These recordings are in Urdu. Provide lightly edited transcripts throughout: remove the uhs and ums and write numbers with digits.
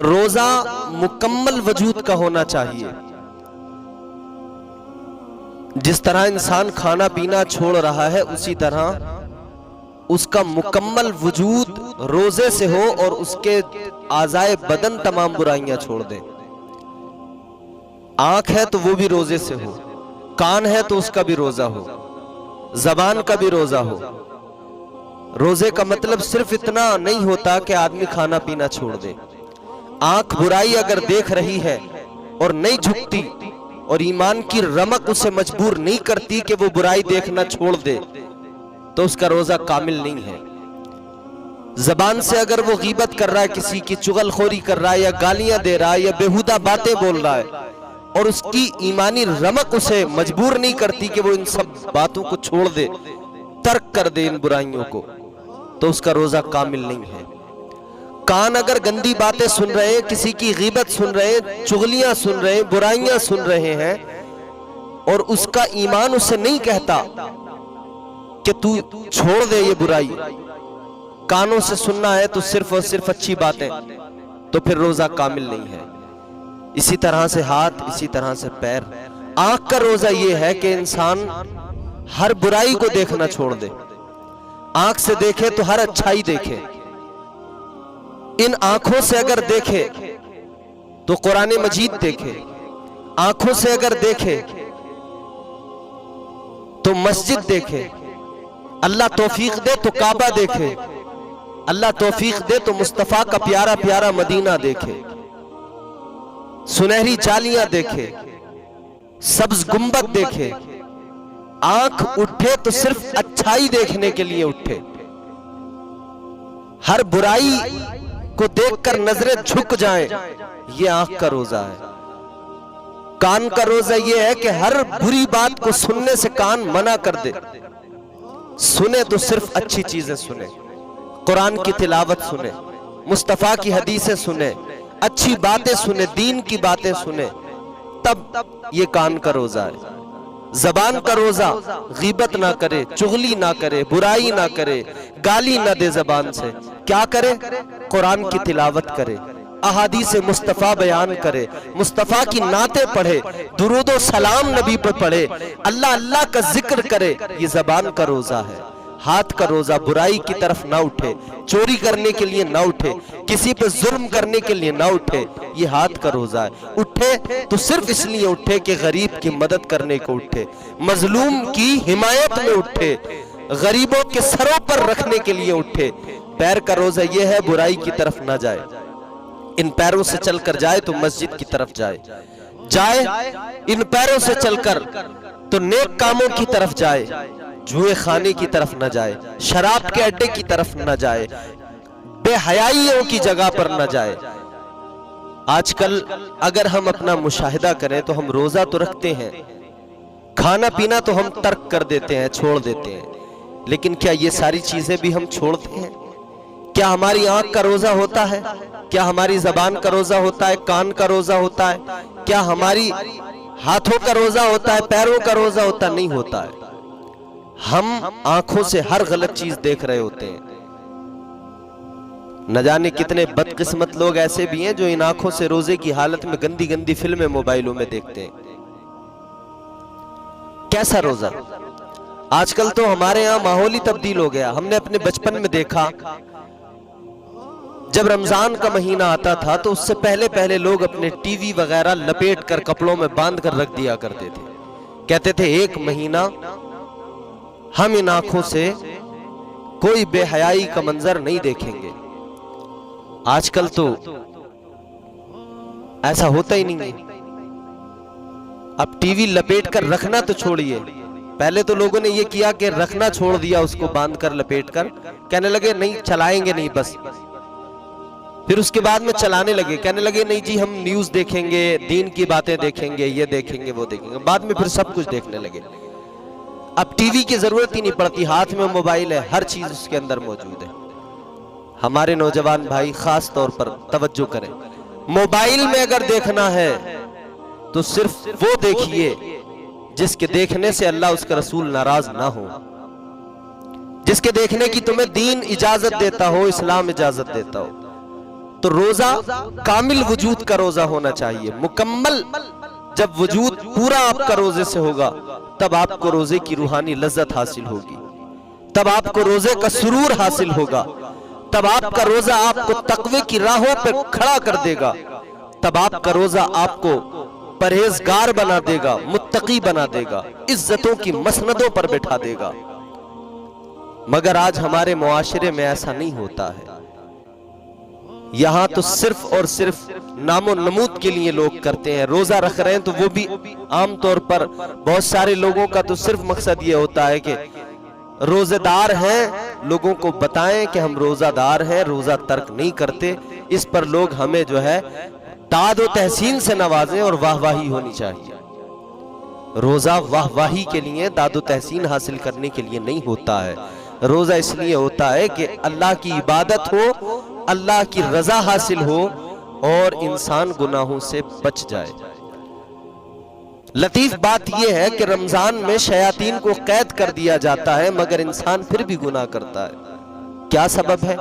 روزہ مکمل وجود کا ہونا چاہیے. جس طرح انسان کھانا پینا چھوڑ رہا ہے اسی طرح اس کا مکمل وجود روزے سے ہو اور اس کے اعضائے بدن تمام برائیاں چھوڑ دیں. آنکھ ہے تو وہ بھی روزے سے ہو، کان ہے تو اس کا بھی روزہ ہو، زبان کا بھی روزہ ہو. روزے کا مطلب صرف اتنا نہیں ہوتا کہ آدمی کھانا پینا چھوڑ دے. آنکھ برائی اگر دیکھ رہی ہے اور نہیں جھکتی اور ایمان کی رمق اسے مجبور نہیں کرتی کہ وہ برائی دیکھنا چھوڑ دے تو اس کا روزہ کامل نہیں ہے. زبان سے اگر وہ غیبت کر رہا ہے، کسی کی چغل خوری کر رہا ہے یا گالیاں دے رہا ہے یا بیہودہ باتیں بول رہا ہے اور اس کی ایمانی رمق اسے مجبور نہیں کرتی کہ وہ ان سب باتوں کو چھوڑ دے، ترک کر دے ان برائیوں کو، تو اس کا روزہ کامل نہیں ہے. کان اگر گندی باتیں سن رہے ہیں، کسی کی غیبت سن رہے ہیں، چغلیاں سن رہے ہیں، برائیاں سن رہے ہیں اور اس کا ایمان اسے نہیں کہتا کہ تو چھوڑ دے یہ برائی، کانوں سے سننا ہے تو صرف اور صرف اچھی باتیں، تو پھر روزہ کامل نہیں ہے. اسی طرح سے ہاتھ، اسی طرح سے پیر. آنکھ کا روزہ یہ ہے کہ انسان ہر برائی کو دیکھنا چھوڑ دے. آنکھ سے دیکھے تو ہر اچھائی دیکھے. ان آنکھوں سے اگر دیکھے تو قرآن مجید دیکھے، آنکھوں سے اگر دیکھے تو مسجد دیکھے، اللہ توفیق دے تو کعبہ دیکھے، اللہ توفیق دے تو مصطفیٰ کا پیارا پیارا مدینہ دیکھے، سنہری جالیاں دیکھے، سبز گنبد دیکھے. آنکھ اٹھے تو صرف اچھائی دیکھنے کے لیے اٹھے. ہر برائی کو دیکھ کر نظریں جھک جائیں، یہ آنکھ کا روزہ ہے. کان کا روزہ یہ ہے کہ ہر بری بات کو سننے سے کان منع کر دے. سنے تو صرف اچھی چیزیں سنے، قرآن کی تلاوت سنے، مصطفیٰ کی حدیثیں سنے، اچھی باتیں سنے، دین کی باتیں سنے، تب یہ کان کا روزہ ہے. زبان کا روزہ غیبت نہ کرے، چغلی نہ کرے، برائی نہ کرے، گالی نہ دے. زبان سے کیا کرے؟ قرآن کی تلاوت کرے، احادیث مصطفیٰ بیان کرے، مصطفیٰ کی نعتیں پڑھے، درود و سلام نبی پر پڑھے، اللہ اللہ کا ذکر کرے. یہ زبان کا روزہ ہے. ہاتھ کا روزہ برائی کی طرف نہ اٹھے، چوری کرنے کے لیے نہ اٹھے، کسی پہ ظلم کرنے کے لیے نہ اٹھے. یہ ہاتھ کا روزہ ہے. اٹھے تو صرف اس لیے اٹھے کہ غریب کی مدد کرنے کو اٹھے، مظلوم کی حمایت میں اٹھے، غریبوں کے سروں پر رکھنے کے لیے اٹھے. پیر کا روزہ یہ ہے برائی کی طرف نہ جائے. ان پیروں سے چل کر جائے تو مسجد کی طرف جائے ان پیروں سے چل کر تو نیک کاموں کی طرف جائے، جوئے خانے کی طرف نہ جائے، شراب کے اڈے کی طرف نہ جائے، بے حیائیوں کی جگہ پر نہ جائے. آج کل اگر ہم اپنا مشاہدہ کریں تو ہم روزہ تو رکھتے ہیں، کھانا پینا تو ہم ترک کر دیتے ہیں، چھوڑ دیتے ہیں، لیکن کیا یہ ساری چیزیں بھی ہم چھوڑتے ہیں؟ کیا ہماری آنکھ کا روزہ ہوتا ہے؟ کیا ہماری زبان کا روزہ ہوتا ہے؟ کان کا روزہ ہوتا ہے؟ کیا ہماری ہاتھوں کا روزہ ہوتا ہے؟ پیروں کا روزہ ہوتا نہیں ہوتا ہے. ہم آنکھوں سے ہر غلط چیز دیکھ رہے ہوتے ہیں. نہ جانے کتنے بدقسمت لوگ ایسے بھی ہیں جو ان آنکھوں سے روزے کی حالت میں گندی گندی فلمیں موبائلوں میں دیکھتے ہیں. کیسا روزہ؟ آج کل تو ہمارے ہاں ماحول ہی تبدیل ہو گیا. ہم نے اپنے بچپن میں دیکھا جب رمضان کا مہینہ آتا تھا تو اس سے پہلے لوگ اپنے ٹی وی وغیرہ لپیٹ کر کپڑوں میں باندھ کر رکھ دیا کرتے تھے. کہتے تھے ایک مہینہ ہم ان آنکھوں سے کوئی بے حیائی کا منظر نہیں دیکھیں گے. آج کل تو ایسا ہوتا ہی نہیں ہے. اب ٹی وی لپیٹ کر رکھنا تو چھوڑیے، پہلے تو لوگوں نے یہ کیا کہ رکھنا چھوڑ دیا، اس کو باندھ کر لپیٹ کر کہنے لگے نہیں چلائیں گے نہیں بس. پھر اس کے بعد میں چلانے لگے، کہنے لگے نہیں جی ہم نیوز دیکھیں گے، دین کی باتیں دیکھیں گے، یہ دیکھیں گے وہ دیکھیں گے. بعد میں پھر سب کچھ دیکھنے لگے. اب ٹی وی کی ضرورت ہی نہیں پڑتی، ہاتھ میں موبائل ہے، ہر چیز اس کے اندر موجود ہے. ہمارے نوجوان بھائی خاص طور پر توجہ کریں. موبائل میں اگر دیکھنا ہے تو صرف وہ دیکھیے جس کے دیکھنے سے اللہ اس کا رسول ناراض نہ ہو، جس کے دیکھنے کی تمہیں دین اجازت دیتا ہو، اسلام اجازت دیتا ہو. تو روزہ کامل وجود کا روزہ ہونا چاہیے، مکمل۔ جب وجود پورا آپ کا روزے سے ہوگا تب آپ کو روزے کی روحانی لذت حاصل ہوگی، تب آپ کو روزے کا سرور حاصل ہوگا، تب آپ کا روزہ آپ کو تقوی کی راہوں پہ کھڑا کر دے گا، تب آپ کا روزہ آپ کو پرہیزگار بنا دے گا، متقی بنا دے گا، عزتوں کی مسندوں پر بٹھا دے گا۔ مگر آج ہمارے معاشرے میں ایسا نہیں ہوتا ہے۔ یہاں تو صرف اور صرف نام و نمود کے لیے لوگ کرتے ہیں، روزہ رکھ رہے ہیں تو وہ بھی عام طور پر بہت سارے لوگوں کا تو صرف مقصد یہ ہوتا ہے کہ روزہ دار ہیں، لوگوں کو بتائیں کہ ہم روزہ دار ہیں، روزہ ترک نہیں کرتے۔ اس پر لوگ ہمیں جو ہے داد و تحسین سے نوازیں اور واہ واہی ہونی چاہیے۔ روزہ واہ واہی کے لیے، داد و تحسین حاصل کرنے کے لیے نہیں ہوتا ہے۔ روزہ اس لیے ہوتا ہے کہ اللہ کی عبادت ہو، اللہ کی رضا حاصل ہو اور انسان گناہوں سے بچ جائے۔ لطیف بات یہ ہے کہ رمضان میں شیاطین کو قید کر دیا جاتا ہے مگر انسان پھر بھی گناہ کرتا ہے۔ کیا سبب ہے؟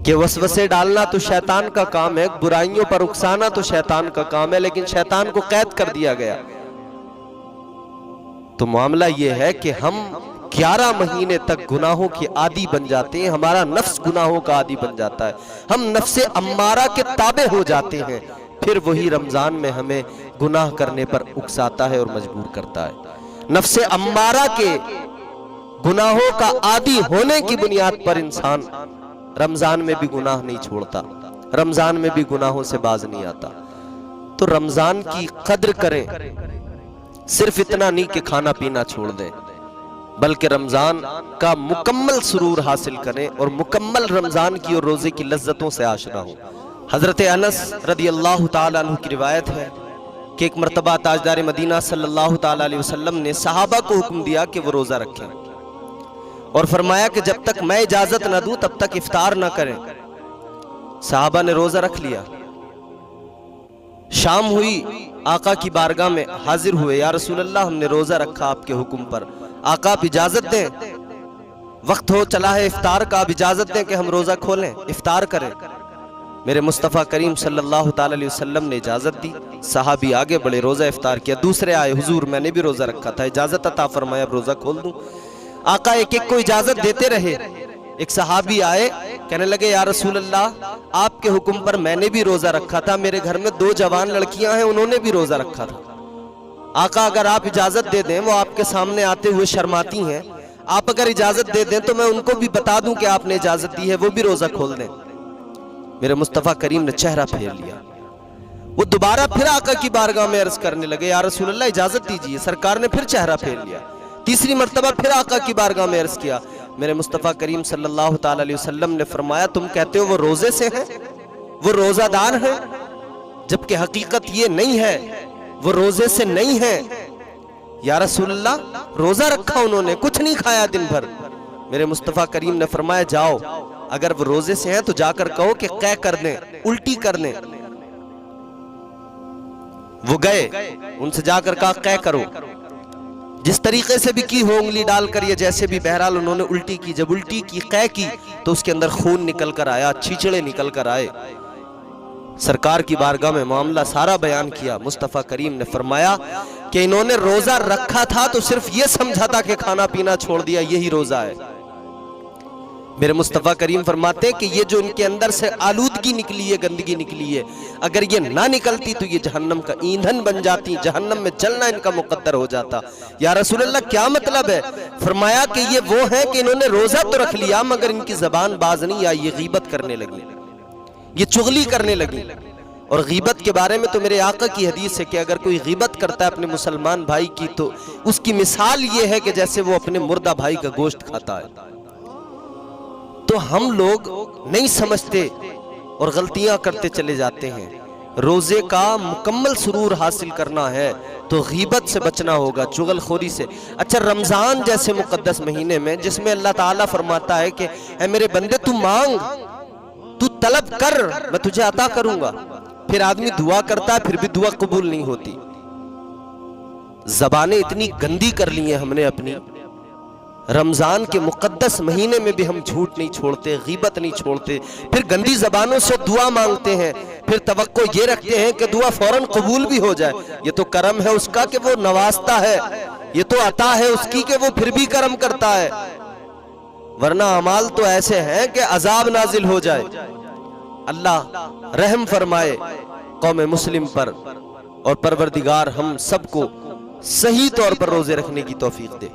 کہ وسوسے ڈالنا تو شیطان کا کام ہے، برائیوں پر اکسانا تو شیطان کا کام ہے، لیکن شیطان کو قید کر دیا گیا۔ تو معاملہ یہ ہے کہ ہم 11 مہینے تک گناہوں کی عادی بن جاتے ہیں، ہمارا نفس گناہوں کا عادی بن جاتا ہے، ہم نفس امارہ کے تابع ہو جاتے ہیں، پھر وہی رمضان میں ہمیں گناہ کرنے پر اکساتا ہے اور مجبور کرتا ہے۔ نفس امارہ کے گناہوں کا عادی ہونے کی بنیاد پر انسان رمضان میں بھی گناہ نہیں چھوڑتا، رمضان میں بھی گناہوں سے باز نہیں آتا۔ تو رمضان کی قدر کریں، صرف اتنا نہیں کہ کھانا پینا چھوڑ دیں، بلکہ رمضان کا مکمل سرور حاصل کریں اور مکمل رمضان کی اور روزے کی لذتوں سے آشنا ہوں۔ حضرت انس رضی اللہ تعالیٰ عنہ کی روایت ہے کہ ایک مرتبہ تاجدار مدینہ صلی اللہ تعالیٰ علیہ وسلم نے صحابہ کو حکم دیا کہ وہ روزہ رکھیں، اور فرمایا کہ جب تک میں اجازت نہ دوں تب تک افطار نہ کریں۔ صحابہ نے روزہ رکھ لیا۔ شام ہوئی، آقا کی بارگاہ میں حاضر ہوئے، یا رسول اللہ ہم نے روزہ رکھا آپ کے حکم پر، آقا آپ اجازت دیں، وقت ہو چلا ہے افطار کا، آپ اجازت دیں کہ ہم روزہ کھولیں، افطار کریں۔ میرے مصطفیٰ کریم صلی اللہ تعالیٰ علیہ وسلم نے اجازت دی، صحابی آگے بڑھے، روزہ افطار کیا۔ دوسرے آئے، حضور میں نے بھی روزہ رکھا تھا، اجازت عطا فرمائے، اب روزہ کھول دوں۔ آقا ایک ایک کو اجازت دیتے رہے۔ ایک صحابی آئے، کہنے لگے یا رسول اللہ آپ کے حکم پر میں نے بھی روزہ رکھا تھا، میرے گھر میں 2 جوان لڑکیاں ہیں، انہوں نے بھی روزہ رکھا تھا۔ آقا اگر آپ اجازت دے دیں، وہ آپ کے سامنے آتے ہوئے شرماتی ہیں، آپ اگر اجازت دے دیں تو میں ان کو بھی بتا دوں کہ آپ نے اجازت دی ہے، وہ بھی روزہ کھول دیں۔ میرے مصطفیٰ کریم نے چہرہ پھیر لیا۔ وہ دوبارہ پھر آقا کی بارگاہ میں عرض کرنے لگے یا رسول اللہ اجازت دیجیے، سرکار نے پھر چہرہ پھیر لیا۔ تیسری مرتبہ پھر آقا کی بارگاہ میں عرض کیا۔ میرے مصطفیٰ کریم صلی اللہ تعالیٰ علیہ وسلم نے فرمایا تم کہتے ہو وہ روزے سے ہیں، وہ روزہ دار ہیں، جبکہ حقیقت یہ نہیں ہے، وہ روزے سے نہیں ہیں۔ یا رسول اللہ روزہ رکھا انہوں نے، کچھ نہیں کھایا دن بھر۔ میرے مصطفیٰ کریم نے فرمایا جاؤ، اگر وہ روزے سے ہیں تو جا کر کہو کہ قے کر دیں، الٹی کر دیں۔ وہ گئے، ان سے جا کر کہا قے کرو، جس طریقے سے بھی کی ہو انگلی ڈال کر، یہ جیسے بھی، بہرحال انہوں نے الٹی کی۔ جب الٹی کی، قے کی، تو اس کے اندر خون نکل کر آیا، چھیچڑے نکل کر آئے۔ سرکار کی بارگاہ میں معاملہ سارا بیان کیا۔ مصطفیٰ کریم نے فرمایا کہ انہوں نے روزہ رکھا تھا تو صرف یہ سمجھا تھا کہ کھانا پینا چھوڑ دیا، یہی روزہ ہے۔ میرے مصطفیٰ کریم فرماتے ہیں کہ یہ جو ان کے اندر سے آلودگی نکلی ہے، گندگی نکلی ہے، اگر یہ نہ نکلتی تو یہ جہنم کا ایندھن بن جاتی، جہنم میں جلنا ان کا مقدر ہو جاتا۔ یا رسول اللہ کیا مطلب ہے؟ فرمایا کہ یہ وہ ہیں کہ انہوں نے روزہ تو رکھ لیا مگر ان کی زبان باز نہیں آئی، یہ غیبت کرنے لگی، یہ چغلی کرنے لگی۔ اور غیبت کے بارے میں تو میرے آقا کی حدیث ہے کہ اگر کوئی غیبت کرتا ہے اپنے مسلمان بھائی کی تو اس کی مثال یہ ہے کہ جیسے وہ اپنے مردہ بھائی کا گوشت کھاتا ہے۔ تو ہم لوگ نہیں سمجھتے اور غلطیاں کرتے چلے جاتے ہیں۔ روزے کا مکمل سرور حاصل کرنا ہے تو غیبت سے بچنا ہوگا، چغل خوری سے۔ اچھا رمضان جیسے مقدس مہینے میں جس میں اللہ تعالیٰ فرماتا ہے کہ اے میرے بندے تو مانگ، تو طلب کر، میں تجھے عطا کروں گا، پھر آدمی دعا کرتا ہے پھر بھی دعا قبول نہیں ہوتی۔ زبانیں اتنی گندی کر لی ہیں ہم نے اپنی رمضان کے مقدس مہینے میں بھی ہم جھوٹ نہیں چھوڑتے، غیبت نہیں چھوڑتے، پھر گندی زبانوں سے دعا مانگتے ہیں، پھر توقع یہ رکھتے ہیں کہ دعا فوراً قبول بھی ہو جائے۔ یہ تو کرم ہے اس کا کہ وہ نوازتا ہے، یہ تو عطا ہے اس کی کہ وہ پھر بھی کرم کرتا ہے، ورنہ اعمال تو ایسے ہیں کہ عذاب نازل ہو جائے۔ اللہ رحم فرمائے قوم مسلم پر، اور پروردگار ہم سب کو صحیح طور پر روزے رکھنے کی توفیق دے۔